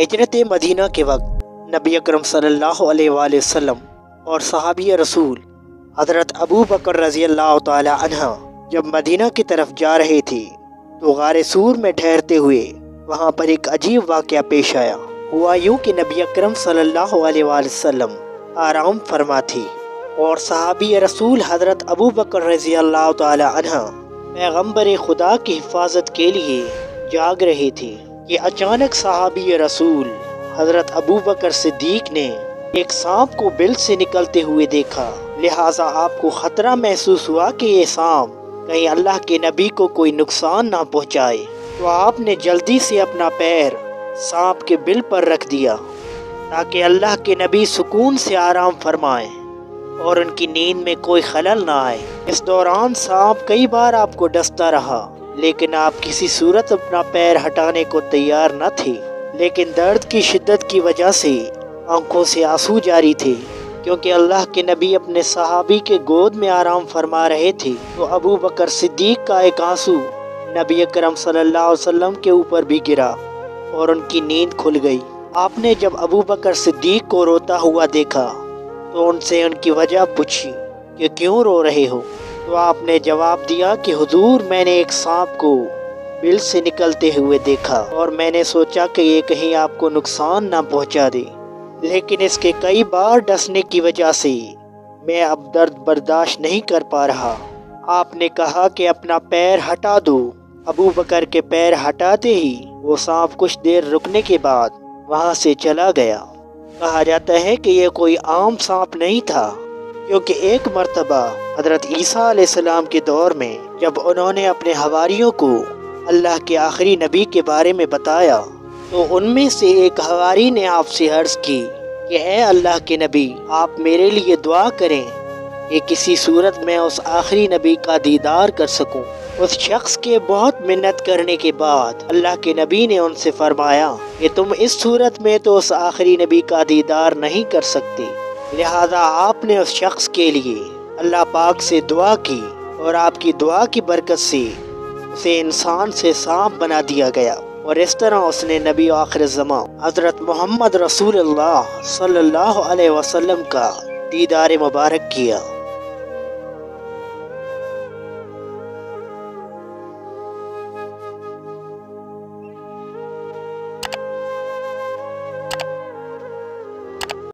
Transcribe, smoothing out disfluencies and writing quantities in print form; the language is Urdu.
ہجرت مدینہ کے وقت نبی اکرم صلی اللہ علیہ وآلہ وسلم اور صحابی رسول حضرت ابو بکر رضی اللہ تعالی عنہ جب مدینہ کی طرف جا رہے تھے تو غار سور میں ٹھہرتے ہوئے وہاں پر ایک عجیب واقعہ پیش آیا۔ ہوا یوں کہ نبی اکرم صلی اللہ علیہ وآلہ وسلم آرام فرما تھے اور صحابی رسول حضرت ابو بکر رضی اللہ تعالی عنہ پیغمبر خدا کی حفاظت کے لیے جاگ رہے تھے کہ اچانک صحابی رسول حضرت ابو بکر صدیق نے ایک سانپ کو بل سے نکلتے ہوئے دیکھا، لہٰذا آپ کو خطرہ محسوس ہوا کہ یہ سانپ کہیں اللہ کے نبی کو کوئی نقصان نہ پہنچائے، تو آپ نے جلدی سے اپنا پیر سانپ کے بل پر رکھ دیا تاکہ اللہ کے نبی سکون سے آرام فرمائیں اور ان کی نیند میں کوئی خلل نہ آئے۔ اس دوران سانپ کئی بار آپ کو ڈستا رہا لیکن آپ کسی صورت اپنا پیر ہٹانے کو تیار نہ تھے، لیکن درد کی شدت کی وجہ سے آنکھوں سے آنسو جاری تھے کیونکہ اللہ کے نبی اپنے صحابی کے گود میں آرام فرما رہے تھے۔ تو ابو بکر صدیق کا ایک آنسو نبی اکرم صلی اللہ علیہ وسلم کے اوپر بھی گرا اور ان کی نیند کھل گئی۔ آپ نے جب ابو بکر صدیق کو روتا ہوا دیکھا تو ان سے ان کی وجہ پوچھی کہ کیوں رو رہے ہو؟ تو آپ نے جواب دیا کہ حضور، میں نے ایک سانپ کو بل سے نکلتے ہوئے دیکھا اور میں نے سوچا کہ یہ کہیں آپ کو نقصان نہ پہنچا دے، لیکن اس کے کئی بار ڈسنے کی وجہ سے میں اب درد برداشت نہیں کر پا رہا۔ آپ نے کہا کہ اپنا پیر ہٹا دو۔ ابو بکر کے پیر ہٹاتے ہی وہ سانپ کچھ دیر رکنے کے بعد وہاں سے چلا گیا۔ کہا جاتا ہے کہ یہ کوئی عام سانپ نہیں تھا، کیونکہ ایک مرتبہ حضرت عیسیٰ علیہ السلام کے دور میں جب انہوں نے اپنے حواریوں کو اللہ کے آخری نبی کے بارے میں بتایا تو ان میں سے ایک حواری نے آپ سے عرض کی کہ اے اللہ کے نبی، آپ میرے لیے دعا کریں کہ کسی صورت میں اس آخری نبی کا دیدار کر سکوں۔ اس شخص کے بہت منت کرنے کے بعد اللہ کے نبی نے ان سے فرمایا کہ تم اس صورت میں تو اس آخری نبی کا دیدار نہیں کر سکتے، لہذا آپ نے اس شخص کے لیے اللہ پاک سے دعا کی اور آپ کی دعا کی برکت سے اسے انسان سے سانپ بنا دیا گیا، اور اس طرح اس نے نبی آخر الزمان حضرت محمد رسول اللہ صلی اللہ علیہ وسلم کا دیدار مبارک کیا۔